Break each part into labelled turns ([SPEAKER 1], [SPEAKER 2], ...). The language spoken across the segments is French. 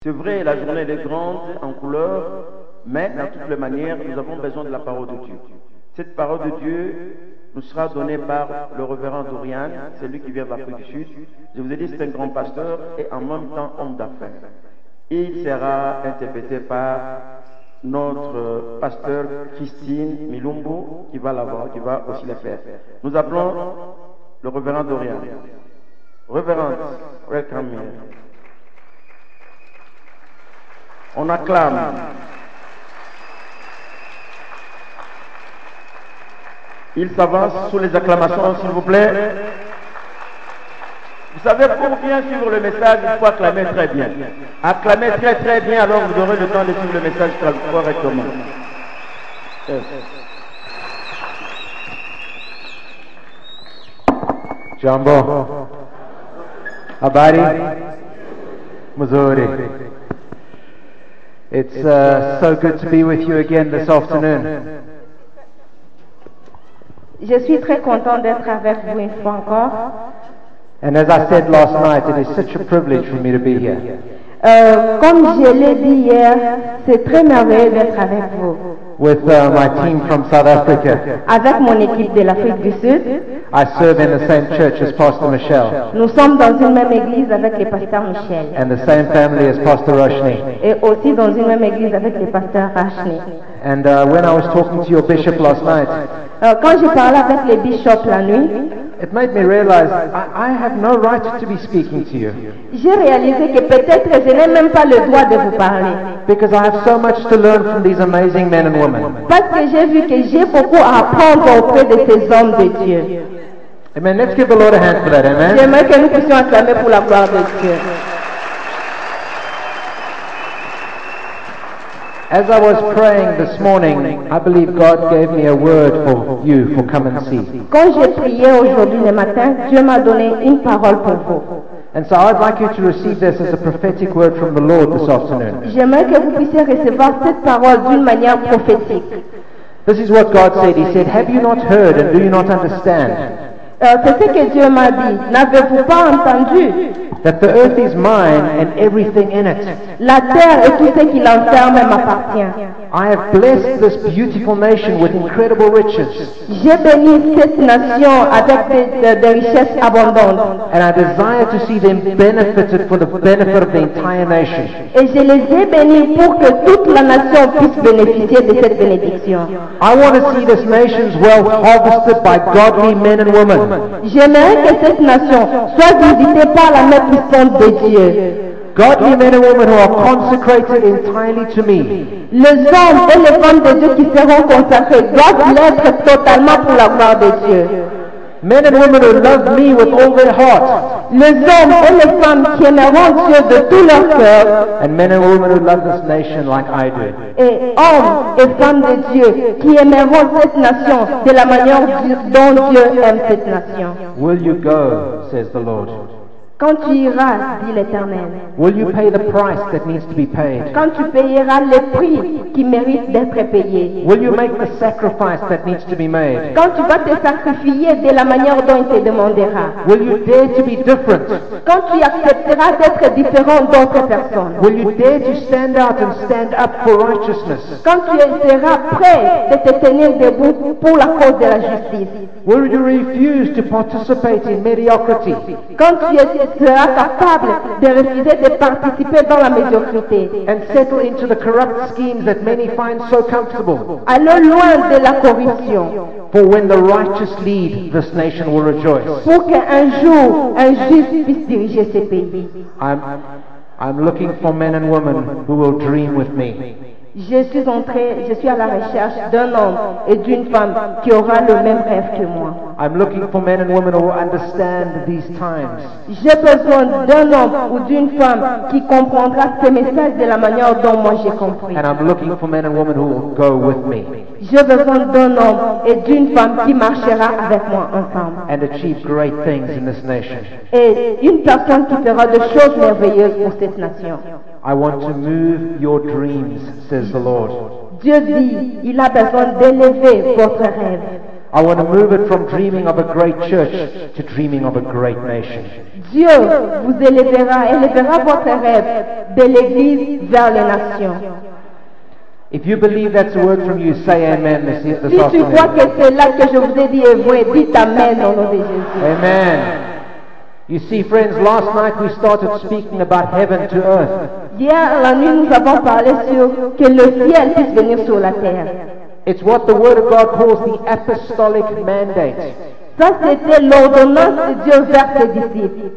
[SPEAKER 1] C'est vrai, la journée elle est grande en couleur, mais dans toutes les manières, nous avons besoin de la parole de Dieu. Cette parole de Dieu nous sera donnée par le révérend Dorian, c'est lui qui vient de l'Afrique du Sud. Je vous ai dit, c'est un grand pasteur et en même temps homme d'affaires. Il sera interprété par notre pasteur Christine Milumbu qui va l'avoir, qui va aussi le faire. Nous appelons le révérend Dorian. Révérend, welcome here. On acclame. Il s'avance sous les acclamations, s'il vous plaît. Vous savez, pour bien suivre le message, il faut acclamer très bien. Acclamer très très bien, alors vous aurez le temps de suivre le message correctement. Yes.
[SPEAKER 2] Jambo. Habari. Mzuri. It's so good to be with you again this afternoon.
[SPEAKER 3] Je suis très content d'être avec vous une fois encore.
[SPEAKER 2] And as I said last night, it is such a privilege for me to be here.
[SPEAKER 3] Comme je l'ai dit hier, c'est très merveilleux d'être avec vous.
[SPEAKER 2] With my team from South Africa.
[SPEAKER 3] Avec mon équipe de l'Afrique du Sud.
[SPEAKER 2] I serve in the same church as Pastor Michelle.
[SPEAKER 3] Nous sommes dans une même église avec le pasteur Michel.
[SPEAKER 2] And the same family as Pastor Roshni.
[SPEAKER 3] Et aussi dans une même église avec le pasteur Roshni.
[SPEAKER 2] And when I was talking to your bishop last night,
[SPEAKER 3] quand j'ai parlé avec les bishops la nuit,
[SPEAKER 2] it made me realize I have no right to be speaking to you.
[SPEAKER 3] J'ai réalisé que peut-être je n'ai même pas le droit de vous parler.
[SPEAKER 2] Because I have so much to learn from these amazing men and women.
[SPEAKER 3] Parce que j'ai vu que j'ai beaucoup à apprendre auprès de ces hommes de Dieu.
[SPEAKER 2] Amen. Let's give the Lord a hand for that. Amen.
[SPEAKER 3] J'aimerais que nous puissions acclamer pour la gloire de Dieu.
[SPEAKER 2] As I was praying this morning, I believe God gave me a word for you for come and see.
[SPEAKER 3] Quand j'ai prié aujourd'hui le matin, Dieu m'a donné une parole pour vous.
[SPEAKER 2] And so I'd like you to receive this as a prophetic word from the Lord this afternoon.
[SPEAKER 3] J'aimerais que vous puissiez recevoir cette parole d'une manière prophétique.
[SPEAKER 2] This is what God said. He said, "Have you not heard and do you not understand?
[SPEAKER 3] C'est ce que Dieu m'a dit. N'avez-vous pas entendu?
[SPEAKER 2] That the earth is mine and everything in it.
[SPEAKER 3] La terre et tout ce qui l'enferme m'appartient.
[SPEAKER 2] I have blessed this beautiful nation with incredible riches.
[SPEAKER 3] J'ai béni cette nation avec des richesses abondantes.
[SPEAKER 2] And I desire to see them benefited for the benefit of the entire nation.
[SPEAKER 3] Et je les ai bénis pour que toute la nation puisse bénéficier de cette bénédiction.
[SPEAKER 2] I want to see this nation's wealth harvested by godly men and women.
[SPEAKER 3] J'aimerais que cette nation soit visitée par la main puissante de Dieu.
[SPEAKER 2] Godly men and women who are consecrated entirely to me.
[SPEAKER 3] Les hommes et les femmes de Dieu qui seront consacrés doivent l'être totalement pour la gloire de Dieu.
[SPEAKER 2] Men and women who love me with all their heart.
[SPEAKER 3] Les hommes et les femmes qui aimeront Dieu de tout leur cœur.
[SPEAKER 2] And men and women who love this nation like I do.
[SPEAKER 3] Et hommes et femmes de Dieu qui aimeront cette nation de la manière dont Dieu aime cette nation.
[SPEAKER 2] Will you go, says the Lord?
[SPEAKER 3] Quand tu iras, dit l'Éternel.
[SPEAKER 2] Will you pay the price that needs to be paid?
[SPEAKER 3] Quand tu payeras le prix qui mérite d'être payé.
[SPEAKER 2] Will you make the sacrifice that needs to be made?
[SPEAKER 3] Quand tu vas te sacrifier de la manière dont il te demandera.
[SPEAKER 2] Will you dare to be different?
[SPEAKER 3] Quand tu accepteras d'être différent d'autres personnes.
[SPEAKER 2] Will you dare to stand out and stand up for righteousness?
[SPEAKER 3] Quand tu seras prêt de te tenir debout pour la cause de la justice.
[SPEAKER 2] Will you refuse to participate in mediocrity?
[SPEAKER 3] Quand tu seras capable de refuser de participer dans la médiocrité.
[SPEAKER 2] And settle into the corrupt schemes that many find so comfortable.
[SPEAKER 3] Allons loin de la corruption.
[SPEAKER 2] For when the righteous lead, this nation will rejoice.
[SPEAKER 3] Pour qu'un jour, un juste puisse diriger ce pays.
[SPEAKER 2] I'm looking for men and women who will dream with me.
[SPEAKER 3] Je suis à la recherche d'un homme et d'une femme qui aura le même rêve que moi.
[SPEAKER 2] I'm looking for men and women who understand these times.
[SPEAKER 3] J'ai besoin d'un homme ou d'une femme qui comprendra ces messages de la manière dont moi j'ai compris.
[SPEAKER 2] And I'm looking for men and women who will go with me.
[SPEAKER 3] J'ai besoin d'un homme et d'une femme qui marchera avec moi ensemble.
[SPEAKER 2] And achieve great things in this nation.
[SPEAKER 3] Et une personne qui fera de choses merveilleuses pour cette nation.
[SPEAKER 2] I want to move your dreams, says the Lord.
[SPEAKER 3] Dieu dit, il a besoin d'élever votre rêve.
[SPEAKER 2] I want to move it from dreaming of a great church to dreaming of a great nation.
[SPEAKER 3] Dieu vous élèvera votre rêve de l'Église vers les nations.
[SPEAKER 2] If you believe that's a word from you, say amen this
[SPEAKER 3] Si tu crois
[SPEAKER 2] afternoon.
[SPEAKER 3] que c'est là que je vous ai dit est vrai, dites Amen au nom de Jésus.
[SPEAKER 2] Amen. You see, friends, last night we started speaking about heaven to earth.
[SPEAKER 3] Hier, la nuit, nous avons parlé sur que le ciel puisse venir sur la terre.
[SPEAKER 2] It's what the Word of God calls the apostolic mandate.
[SPEAKER 3] Ça, c'était l'ordonnance de Dieu vers ses disciples.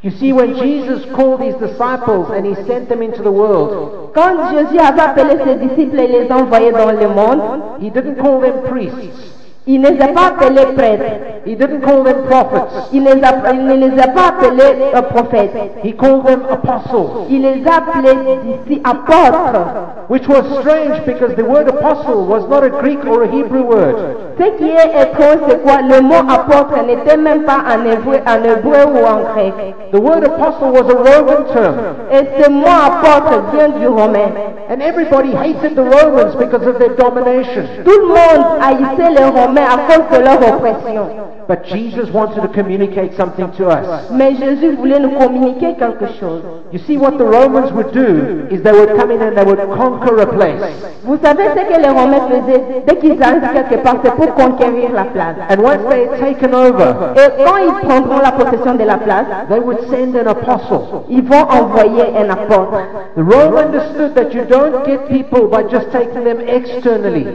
[SPEAKER 2] You see, when Jesus called his disciples and he sent them into the world,
[SPEAKER 3] Quand Jésus avait appelé ses disciples et les envoyé dans le monde,
[SPEAKER 2] he didn't call them priests.
[SPEAKER 3] il ne les a pas appelés prêtres.
[SPEAKER 2] He didn't call them prophets.
[SPEAKER 3] Il ne les a pas appelés prophètes.
[SPEAKER 2] He called them apostles,
[SPEAKER 3] Il les a appelés d'ici apôtres.
[SPEAKER 2] which was strange because the word apostle was not a Greek or a Hebrew word.
[SPEAKER 3] Ce qui est étrange, c'est quoi? Le mot apôtre n'était même pas en hébreu ou en grec.
[SPEAKER 2] The word apostle was a Roman term,
[SPEAKER 3] Et ce mot apôtre vient du romain.
[SPEAKER 2] and everybody hated the Romans because of their domination.
[SPEAKER 3] Tout le monde haïssait les Romains à cause de leur oppression.
[SPEAKER 2] But Jesus wanted to communicate something to us.
[SPEAKER 3] Mais Jésus voulait nous communiquer quelque chose.
[SPEAKER 2] You see, what the Romans would do is they would come in and they would conquer a place.
[SPEAKER 3] Vous savez ce que les Romains faisaient dès qu'ils arrivent quelque part, c'est pour conquérir la place.
[SPEAKER 2] And once they had taken over,
[SPEAKER 3] Et quand ils prendront la possession de la place,
[SPEAKER 2] they would send an apostle.
[SPEAKER 3] ils vont envoyer un apôtre.
[SPEAKER 2] The Rome understood that you don't get people by just taking them externally.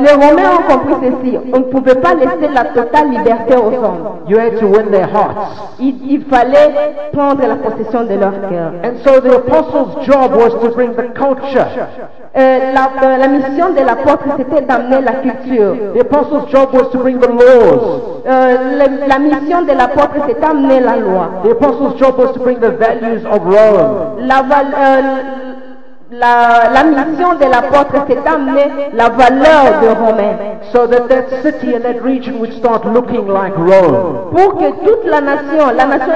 [SPEAKER 3] Les Romains ont compris ceci. On ne pouvait pas laisser la totale liberté aux hommes.
[SPEAKER 2] You had to win their hearts.
[SPEAKER 3] Il fallait prendre la possession de leur cœur.
[SPEAKER 2] And so the apostle's job was to bring the culture.
[SPEAKER 3] La mission de l'apôtre, c'était d'amener la culture.
[SPEAKER 2] The apostle's job was to bring the laws.
[SPEAKER 3] La mission de l'apôtre, c'est d'amener la loi.
[SPEAKER 2] The apostle's job was to bring the values of Rome.
[SPEAKER 3] La mission de l'apôtre, c'est d'amener la valeur de Romain.
[SPEAKER 2] So that that city and that region would start looking like Rome.
[SPEAKER 3] Pour que toute la nation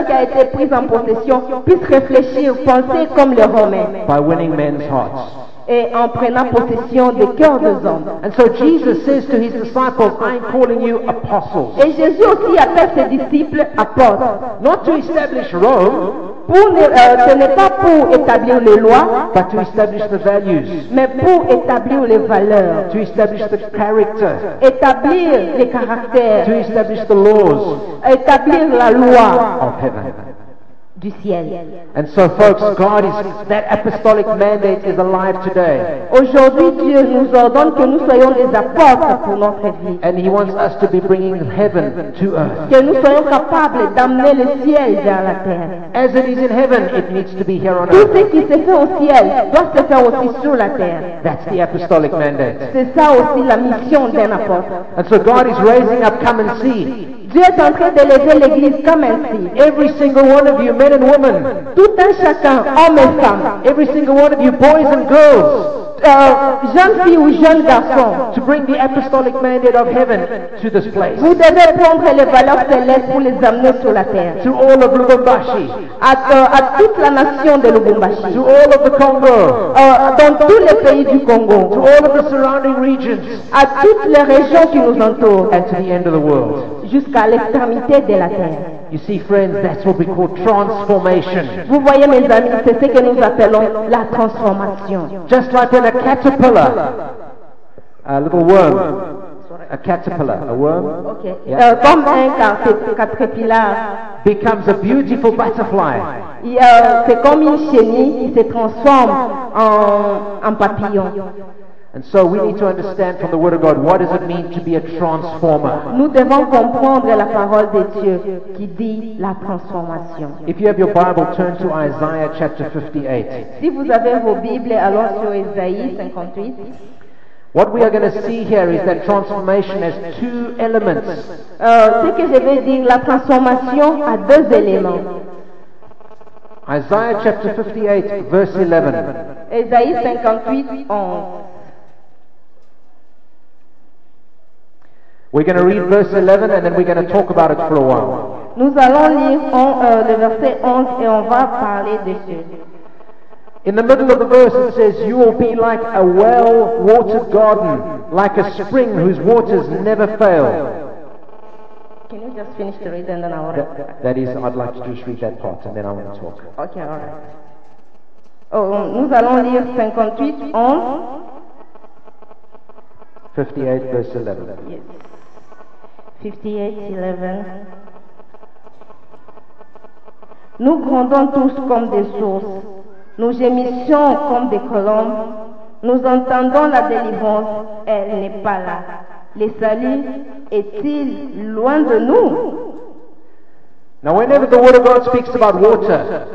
[SPEAKER 3] qui a été prise en possession, puisse réfléchir, penser comme les Romains.
[SPEAKER 2] By winning men's hearts.
[SPEAKER 3] Et en prenant possession des cœurs des hommes.
[SPEAKER 2] And so Jesus says to his disciples, I'm calling you apostles.
[SPEAKER 3] Et Jésus aussi appelle ses disciples apôtres.
[SPEAKER 2] Not to establish Rome,
[SPEAKER 3] Ce n'est pas pour établir les lois,
[SPEAKER 2] but to establish the values,
[SPEAKER 3] mais pour établir les valeurs,
[SPEAKER 2] to establish the character,
[SPEAKER 3] établir les
[SPEAKER 2] to
[SPEAKER 3] caractères,
[SPEAKER 2] establish the laws
[SPEAKER 3] établir la loi
[SPEAKER 2] of heaven.
[SPEAKER 3] du ciel.
[SPEAKER 2] And so, folks, that apostolic mandate is alive today.
[SPEAKER 3] Aujourd'hui, Dieu nous ordonne que nous soyons des apôtres pour notre vie.
[SPEAKER 2] And He wants us to be bringing heaven to earth.
[SPEAKER 3] Que nous soyons capables d'amener le ciel vers la terre.
[SPEAKER 2] As it is in heaven, it needs to be here on
[SPEAKER 3] Tout
[SPEAKER 2] earth.
[SPEAKER 3] ce qui se fait au ciel doit se faire aussi sur la terre.
[SPEAKER 2] That's the apostolic mandate.
[SPEAKER 3] C'est ça aussi la mission d'un apôtre.
[SPEAKER 2] And so God is raising up, come and see.
[SPEAKER 3] Dieu est en train d'élever l'Église comme ainsi.
[SPEAKER 2] Every single one of you, men and women,
[SPEAKER 3] Tout un chacun, hommes et femmes,
[SPEAKER 2] every single one of you, boys and girls,
[SPEAKER 3] jeunes filles ou jeunes garçons,
[SPEAKER 2] to bring the apostolic mandate of heaven to this place.
[SPEAKER 3] vous devez prendre les valeurs célestes pour les amener sur la terre.
[SPEAKER 2] To all of Lubumbashi,
[SPEAKER 3] À toute la nation de Lubumbashi,
[SPEAKER 2] to all of the Congo,
[SPEAKER 3] dans tous les pays du
[SPEAKER 2] to
[SPEAKER 3] Congo,
[SPEAKER 2] all of the surrounding regions,
[SPEAKER 3] à toutes les régions qui nous entourent,
[SPEAKER 2] and to the end of the world.
[SPEAKER 3] jusqu'à l'extrémité de la terre.
[SPEAKER 2] You see, friends, that's what we call transformation.
[SPEAKER 3] Vous voyez, mes amis, c'est ce que nous appelons la transformation.
[SPEAKER 2] Just like when a caterpillar, a little worm, a caterpillar, a worm,
[SPEAKER 3] Ok.
[SPEAKER 2] Yeah.
[SPEAKER 3] Comme un caterpillar,
[SPEAKER 2] becomes a beautiful butterfly.
[SPEAKER 3] c'est comme une chenille qui se transforme en papillon.
[SPEAKER 2] And so we need to understand from the Word of God, what does it mean to be a transformer?
[SPEAKER 3] Nous devons comprendre la parole de Dieu qui dit la transformation.
[SPEAKER 2] If you have your Bible, turn to Isaiah chapter 58.
[SPEAKER 3] Si vous avez vos Bibles, allons sur Ésaïe 58.
[SPEAKER 2] What we are going to see here is that transformation has two elements.
[SPEAKER 3] Ce que je vais dire, la transformation a deux éléments.
[SPEAKER 2] Isaiah chapter 58, verse 11.
[SPEAKER 3] Ésaïe 58, 11.
[SPEAKER 2] We're going to read verse 11 and then we're going to talk about it for a while.
[SPEAKER 3] Nous allons lire le verset 11 et on va parler dessus.
[SPEAKER 2] In the middle of the verse it says, you will be like a well-watered garden like a spring whose waters never fail.
[SPEAKER 3] Can you just finish the read and then I'll read?
[SPEAKER 2] That is, I'd like to just read that part and then I want to talk.
[SPEAKER 3] Okay, all right. Oh, nous allons lire 58, 11.
[SPEAKER 2] 58 verse 11.
[SPEAKER 3] Yes. 58, 11. Nous grondons tous comme des sources. Nous gémissions comme des colombes. Nous entendons la délivrance, elle n'est pas là. Le salut est-il loin de nous?
[SPEAKER 2] Now, whenever the Word of God speaks about water,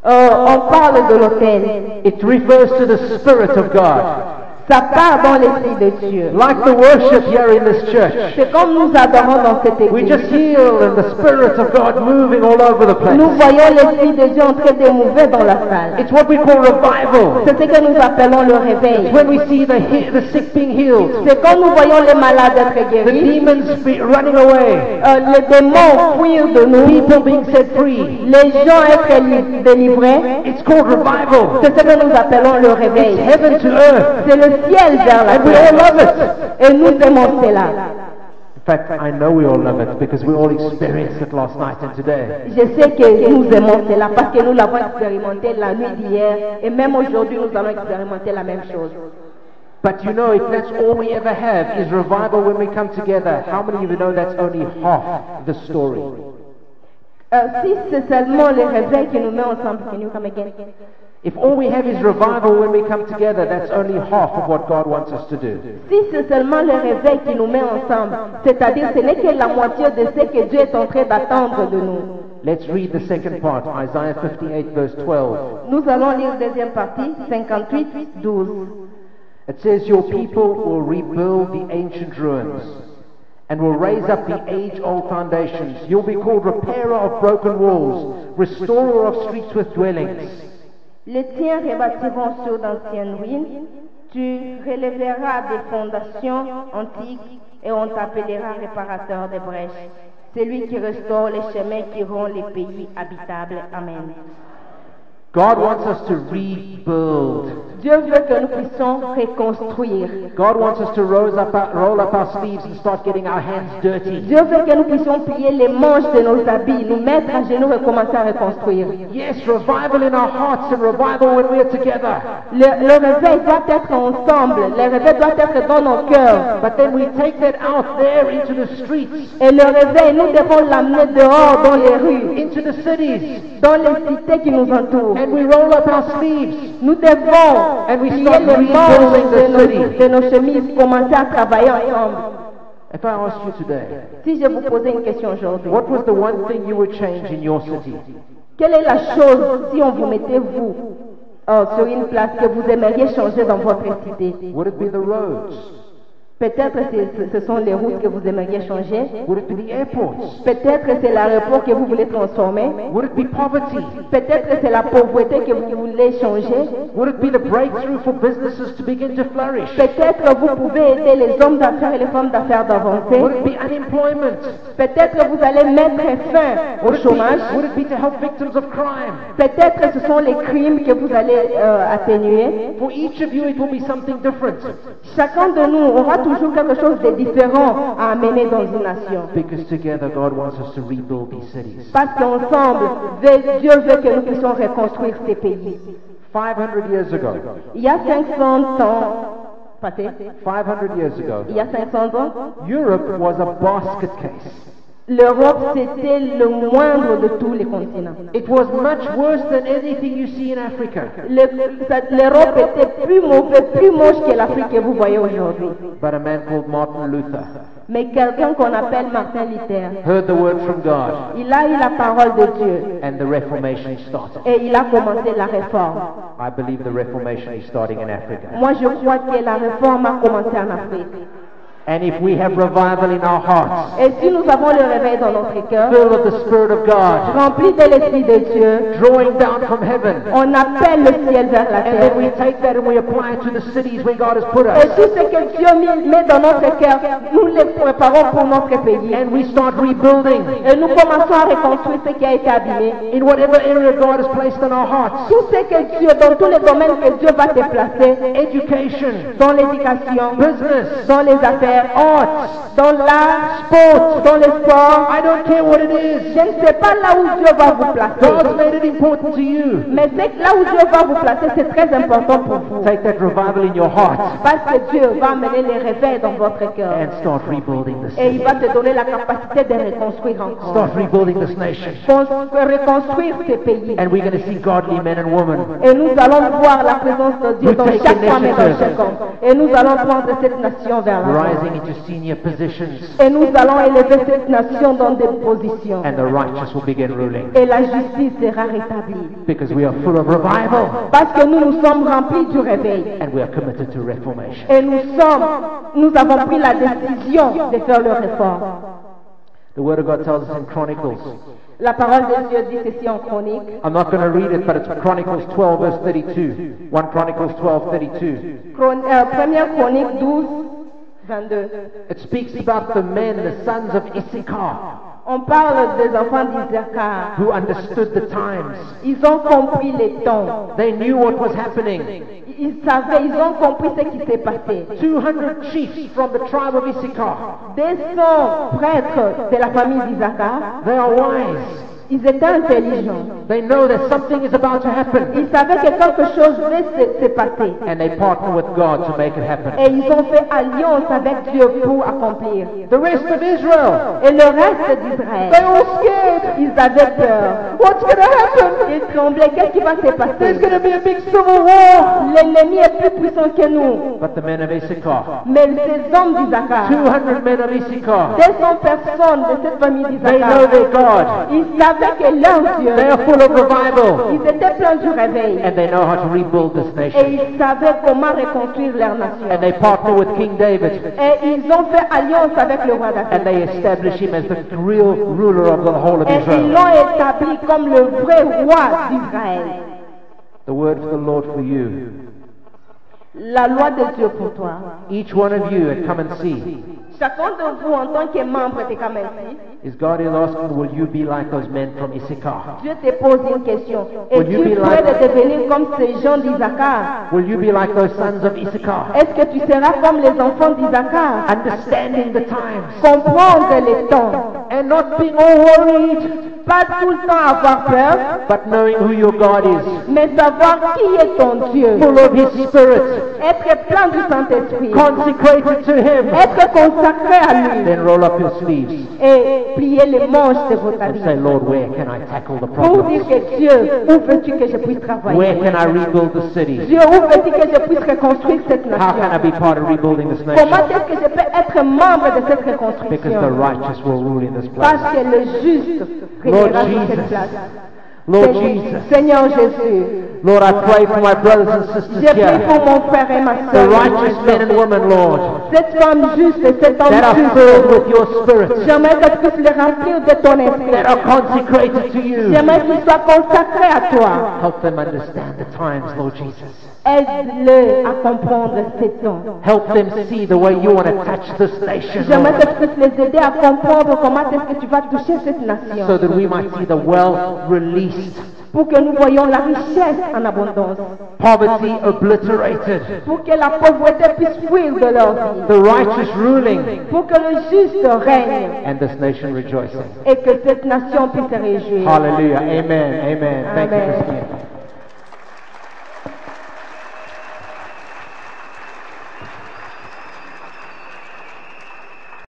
[SPEAKER 3] On parle de l'autel.
[SPEAKER 2] it refers to the Spirit of God.
[SPEAKER 3] Ça part dans l'esprit de Dieu.
[SPEAKER 2] Like the worship here in this church.
[SPEAKER 3] C'est comme nous adorons dans cette
[SPEAKER 2] We
[SPEAKER 3] église.
[SPEAKER 2] just heal and the Spirit of God moving all over the place.
[SPEAKER 3] Nous voyons l'esprit de Dieu en train de mouver dans la salle.
[SPEAKER 2] It's what we call revival.
[SPEAKER 3] C'est ce que nous appelons le réveil.
[SPEAKER 2] When we see the sick being healed,
[SPEAKER 3] C'est quand nous voyons les malades être
[SPEAKER 2] the
[SPEAKER 3] guéris,
[SPEAKER 2] demons running away,
[SPEAKER 3] les démons fuir de nous,
[SPEAKER 2] people being set free.
[SPEAKER 3] les gens être délivrés.
[SPEAKER 2] It's called revival.
[SPEAKER 3] C'est ce que nous appelons le réveil.
[SPEAKER 2] It's heaven to earth.
[SPEAKER 3] C'est le ciel vers la
[SPEAKER 2] And we all
[SPEAKER 3] terre.
[SPEAKER 2] love it.
[SPEAKER 3] Et nous aimons cela.
[SPEAKER 2] In fact, I know we all love it because we all experienced it last night and today.
[SPEAKER 3] Je sais que nous aimons cela parce que nous l'avons expérimenté la nuit d'hier et même aujourd'hui nous allons expérimenter la même chose.
[SPEAKER 2] But you know, if that's all we ever have is revival when we come together, how many of you know that's only half the story?
[SPEAKER 3] Si c'est seulement le réveil qui nous met ensemble, can you come again?
[SPEAKER 2] If all we have is revival when we come together, that's only half of what God wants us to do.
[SPEAKER 3] Si c'est seulement le réveil qui nous met ensemble, c'est-à-dire ce n'est que la moitié de ce que Dieu est en train d'attendre de nous.
[SPEAKER 2] Let's read the second part, Isaiah 58 verse 12.
[SPEAKER 3] Nous allons lire deuxième partie, 58, 12.
[SPEAKER 2] It says, your people will rebuild the ancient ruins and will raise up the age-old foundations. You'll be called repairer of broken walls, restorer of streets with dwellings.
[SPEAKER 3] Les tiens rebâtiront sur d'anciennes ruines, tu relèveras des fondations antiques et on t'appellera réparateur des brèches. Celui qui restaure les chemins qui rend les pays habitables. Amen.
[SPEAKER 2] God wants us to rebuild.
[SPEAKER 3] Dieu veut que nous puissions reconstruire.
[SPEAKER 2] God wants us to roll up our sleeves and start getting our hands dirty.
[SPEAKER 3] Dieu veut que nous puissions plier les manches de nos habits, nous mettre à genoux et commencer à reconstruire.
[SPEAKER 2] Yes, revival in our hearts and revival when we are together.
[SPEAKER 3] Le réveil doit être ensemble, le réveil doit être dans nos cœurs.
[SPEAKER 2] But then we take that out there into the streets,
[SPEAKER 3] Et le réveil, nous devons l'amener dehors dans les rues,
[SPEAKER 2] into the cities,
[SPEAKER 3] dans les cités qui nous entourent.
[SPEAKER 2] and we roll up our sleeves.
[SPEAKER 3] Nous devons
[SPEAKER 2] And we
[SPEAKER 3] plier
[SPEAKER 2] start
[SPEAKER 3] les manches
[SPEAKER 2] rebuilding the city.
[SPEAKER 3] de nos chemises, commencer à travailler ensemble.
[SPEAKER 2] If I ask you today,
[SPEAKER 3] Si je vous posais une question aujourd'hui,
[SPEAKER 2] what was the one thing you would change in your city?
[SPEAKER 3] quelle est la chose, si on vous mettait vous sur une place, que vous aimeriez changer dans votre cité?
[SPEAKER 2] Would it be the roads?
[SPEAKER 3] Peut-être ce sont les routes que vous aimeriez changer.
[SPEAKER 2] Would it be the airports?
[SPEAKER 3] Peut-être c'est l'aéroport que vous voulez transformer.
[SPEAKER 2] Would it be poverty?
[SPEAKER 3] Peut-être c'est la pauvreté que vous voulez changer.
[SPEAKER 2] Would it be the breakthrough for businesses to begin to flourish?
[SPEAKER 3] Peut-être vous pouvez aider les hommes d'affaires et les femmes d'affaires d'avancer.
[SPEAKER 2] Would it be unemployment?
[SPEAKER 3] Peut-être vous allez mettre fin au
[SPEAKER 2] Would
[SPEAKER 3] chômage.
[SPEAKER 2] it be to help victims of crime?
[SPEAKER 3] Peut-être ce sont les crimes que vous allez atténuer.
[SPEAKER 2] For each of you, it will be something different.
[SPEAKER 3] Chacun de nous aura toujours quelque chose de différent à amener dans une nation.
[SPEAKER 2] Because together, God wants us to rebuild these cities.
[SPEAKER 3] Parce qu'ensemble, Dieu veut que nous puissions reconstruire ces pays.
[SPEAKER 2] 500 years ago,
[SPEAKER 3] Il y a 500 ans, passé,
[SPEAKER 2] 500 years ago,
[SPEAKER 3] il y a 500 ans,
[SPEAKER 2] Europe was a basket case.
[SPEAKER 3] l'Europe c'était le moindre de tous les continents.
[SPEAKER 2] It was much worse than anything you see in Africa.
[SPEAKER 3] L'Europe était plus mauvaise, plus moche que l'Afrique que vous voyez aujourd'hui.
[SPEAKER 2] But a man called Martin Luther
[SPEAKER 3] Mais quelqu'un qu'on appelle Martin Luther,
[SPEAKER 2] heard the word from God,
[SPEAKER 3] il a eu la parole de Dieu
[SPEAKER 2] and the Reformation started.
[SPEAKER 3] et il a commencé la réforme.
[SPEAKER 2] I believe the Reformation is starting in Africa.
[SPEAKER 3] Moi je crois que la réforme a commencé en Afrique.
[SPEAKER 2] And if we have revival in our hearts,
[SPEAKER 3] Et si nous avons le réveil dans notre cœur,
[SPEAKER 2] full of the Spirit of God,
[SPEAKER 3] rempli de l'Esprit de Dieu,
[SPEAKER 2] drawing down from heaven,
[SPEAKER 3] on appelle le ciel vers la
[SPEAKER 2] and then we
[SPEAKER 3] terre.
[SPEAKER 2] take that and we apply it to the cities where God has put
[SPEAKER 3] Et
[SPEAKER 2] us,
[SPEAKER 3] tout ce que Dieu met dans notre cœur, nous le préparons pour notre pays.
[SPEAKER 2] and we start rebuilding
[SPEAKER 3] Et nous commençons à reconstruire ce qui a été abîmé.
[SPEAKER 2] in whatever area God has placed in our hearts.
[SPEAKER 3] Tout ce que Dieu, dans tous les domaines que Dieu va te placer,
[SPEAKER 2] Education,
[SPEAKER 3] dans l'éducation,
[SPEAKER 2] business,
[SPEAKER 3] dans les affaires,
[SPEAKER 2] arts,
[SPEAKER 3] dans l'art, sport, dans le sport.
[SPEAKER 2] I don't care what it is.
[SPEAKER 3] Je ne sais pas là où Dieu va vous placer.
[SPEAKER 2] God's made it important to you.
[SPEAKER 3] Mais c'est que là où Dieu va vous placer, c'est très important pour vous.
[SPEAKER 2] Take that revival in your heart
[SPEAKER 3] Parce que Dieu va amener les réveils dans votre cœur.
[SPEAKER 2] and start rebuilding this
[SPEAKER 3] Et il
[SPEAKER 2] city.
[SPEAKER 3] va te donner la capacité de reconstruire encore.
[SPEAKER 2] Start rebuilding this nation.
[SPEAKER 3] Reconstruire ces pays.
[SPEAKER 2] And we're going to see godly men and women
[SPEAKER 3] Et nous allons voir la présence de Dieu
[SPEAKER 2] We
[SPEAKER 3] dans
[SPEAKER 2] take
[SPEAKER 3] chaque femme et dans
[SPEAKER 2] initiative.
[SPEAKER 3] chaque homme. Et nous allons prendre cette nation vers l'avant.
[SPEAKER 2] rising into senior positions,
[SPEAKER 3] Et nous allons élever cette nation dans des positions.
[SPEAKER 2] and the righteous will begin ruling.
[SPEAKER 3] Et la justice sera rétablie.
[SPEAKER 2] Because we are full of revival
[SPEAKER 3] Parce que nous sommes remplis du réveil.
[SPEAKER 2] and we are committed to reformation.
[SPEAKER 3] Et nous avons pris la décision de faire le réforme.
[SPEAKER 2] The Word of God tells us in Chronicles.
[SPEAKER 3] La parole de Dieu dit ceci en Chronique.
[SPEAKER 2] I'm not going to read it, but it's Chronicles 12, verse 32. 1 Chronicles 12, 32.
[SPEAKER 3] Première Chronique 12, 22.
[SPEAKER 2] It speaks about the men, the sons of Issachar,
[SPEAKER 3] On parle des enfants d'Isaac.
[SPEAKER 2] who understood the times.
[SPEAKER 3] Ils ont compris les temps.
[SPEAKER 2] They knew what was happening.
[SPEAKER 3] Ils savaient, ils ont compris ce qui s'est passé.
[SPEAKER 2] 200 chiefs from the tribe of Issachar.
[SPEAKER 3] 200 prêtres de la famille d'Isaac.
[SPEAKER 2] They are wise.
[SPEAKER 3] Ils étaient intelligents.
[SPEAKER 2] They know that something is about to happen.
[SPEAKER 3] Ils savaient que quelque chose devait se passer.
[SPEAKER 2] And they partner with God to make it happen.
[SPEAKER 3] Et ils ont fait alliance avec Dieu pour accomplir.
[SPEAKER 2] The rest of Israel,
[SPEAKER 3] Et le reste d'Israël,
[SPEAKER 2] they all scared.
[SPEAKER 3] ils avaient peur.
[SPEAKER 2] What's going to happen?
[SPEAKER 3] Ils tremblaient. Qu'est-ce qui va se
[SPEAKER 2] There's
[SPEAKER 3] passer?
[SPEAKER 2] going to be a big civil war.
[SPEAKER 3] L'ennemi est plus puissant que nous.
[SPEAKER 2] But the men of Issachar,
[SPEAKER 3] Mais ces hommes d'Isaac,
[SPEAKER 2] 200 men of Issachar,
[SPEAKER 3] 200 personnes de cette famille
[SPEAKER 2] they know
[SPEAKER 3] d'Isaac,
[SPEAKER 2] their God.
[SPEAKER 3] ils savaient que leur Dieu,
[SPEAKER 2] They are full of revival.
[SPEAKER 3] ils étaient pleins du réveil.
[SPEAKER 2] And they know how to rebuild this
[SPEAKER 3] Et
[SPEAKER 2] nation.
[SPEAKER 3] ils savaient comment reconstruire leur nation.
[SPEAKER 2] And they partner with King David.
[SPEAKER 3] Et ils ont fait alliance avec le roi
[SPEAKER 2] And
[SPEAKER 3] David.
[SPEAKER 2] they establish him as the real ruler of the whole of
[SPEAKER 3] Et ils
[SPEAKER 2] Israel.
[SPEAKER 3] l'ont établi comme le vrai roi d'Israël.
[SPEAKER 2] The word of the Lord for you.
[SPEAKER 3] La loi de Dieu pour toi.
[SPEAKER 2] Each one of you at Come and See.
[SPEAKER 3] Chacun de vous, en tant que membre de Kamensi,
[SPEAKER 2] Is God is asking, will you be like those men from Issachar?
[SPEAKER 3] Dieu te pose une question.
[SPEAKER 2] Will you
[SPEAKER 3] Es-tu
[SPEAKER 2] be
[SPEAKER 3] prêt
[SPEAKER 2] like-
[SPEAKER 3] de devenir comme ces gens d'Isaac?
[SPEAKER 2] Will you be like those sons of Issachar?
[SPEAKER 3] Est-ce que tu seras comme les enfants d'Isaac?
[SPEAKER 2] Understanding the times
[SPEAKER 3] Comprendre les temps.
[SPEAKER 2] and not being all worried,
[SPEAKER 3] Pas tout le temps avoir peur,
[SPEAKER 2] but knowing who your God is,
[SPEAKER 3] mais savoir qui est ton Dieu.
[SPEAKER 2] full of His Spirit,
[SPEAKER 3] Être plein du Saint-Esprit.
[SPEAKER 2] consecrated to Him.
[SPEAKER 3] Être consacré à lui.
[SPEAKER 2] Then roll up your sleeves
[SPEAKER 3] Et plier les manches de votre
[SPEAKER 2] and say,
[SPEAKER 3] vie.
[SPEAKER 2] Lord, where can I tackle the
[SPEAKER 3] Pour dire
[SPEAKER 2] problems?
[SPEAKER 3] que Dieu, où veux-tu que je puisse
[SPEAKER 2] Where
[SPEAKER 3] travailler?
[SPEAKER 2] can I rebuild the city?
[SPEAKER 3] Dieu, où veux-tu que je puisse reconstruire cette
[SPEAKER 2] How can I
[SPEAKER 3] nation?
[SPEAKER 2] be part of rebuilding this
[SPEAKER 3] Comment
[SPEAKER 2] nation?
[SPEAKER 3] est-ce que je peux être membre de cette
[SPEAKER 2] Because the
[SPEAKER 3] reconstruction?
[SPEAKER 2] righteous will rule in this place.
[SPEAKER 3] Parce que le juste
[SPEAKER 2] Lord
[SPEAKER 3] régnera sur
[SPEAKER 2] Jesus.
[SPEAKER 3] cette place.
[SPEAKER 2] Lord Jesus,
[SPEAKER 3] Seigneur Jésus,
[SPEAKER 2] Lord, I pray for my brothers and
[SPEAKER 3] je
[SPEAKER 2] sisters
[SPEAKER 3] prie
[SPEAKER 2] here,
[SPEAKER 3] pour mon frère et ma
[SPEAKER 2] the
[SPEAKER 3] soeur,
[SPEAKER 2] righteous men and women, Lord,
[SPEAKER 3] cette femme juste et cet homme
[SPEAKER 2] that are
[SPEAKER 3] juste.
[SPEAKER 2] filled with your Spirit,
[SPEAKER 3] J'aimerais que tu puisses les remplir de ton
[SPEAKER 2] that
[SPEAKER 3] esprit.
[SPEAKER 2] are consecrated to you.
[SPEAKER 3] J'aimerais qu'ils soient consacrés à toi.
[SPEAKER 2] Help them understand the times, Lord Jesus.
[SPEAKER 3] Aide-le à comprendre ces temps.
[SPEAKER 2] Help them see the way you want to touch this nation,
[SPEAKER 3] J'aimerais que
[SPEAKER 2] Lord,
[SPEAKER 3] tu puisses les aider à comprendre comment est-ce que tu vas toucher cette
[SPEAKER 2] so
[SPEAKER 3] nation.
[SPEAKER 2] that we might see the wealth released,
[SPEAKER 3] Pour que nous voyions la richesse en abondance.
[SPEAKER 2] poverty obliterated,
[SPEAKER 3] Pour que la pauvreté puisse fuir de leur vie.
[SPEAKER 2] the righteous ruling,
[SPEAKER 3] Pour que le juste règne.
[SPEAKER 2] and this nation rejoicing.
[SPEAKER 3] Et que cette nation puisse se réjouir.
[SPEAKER 2] Hallelujah. Amen. Amen. Thank you,
[SPEAKER 3] Amen.
[SPEAKER 2] Christine.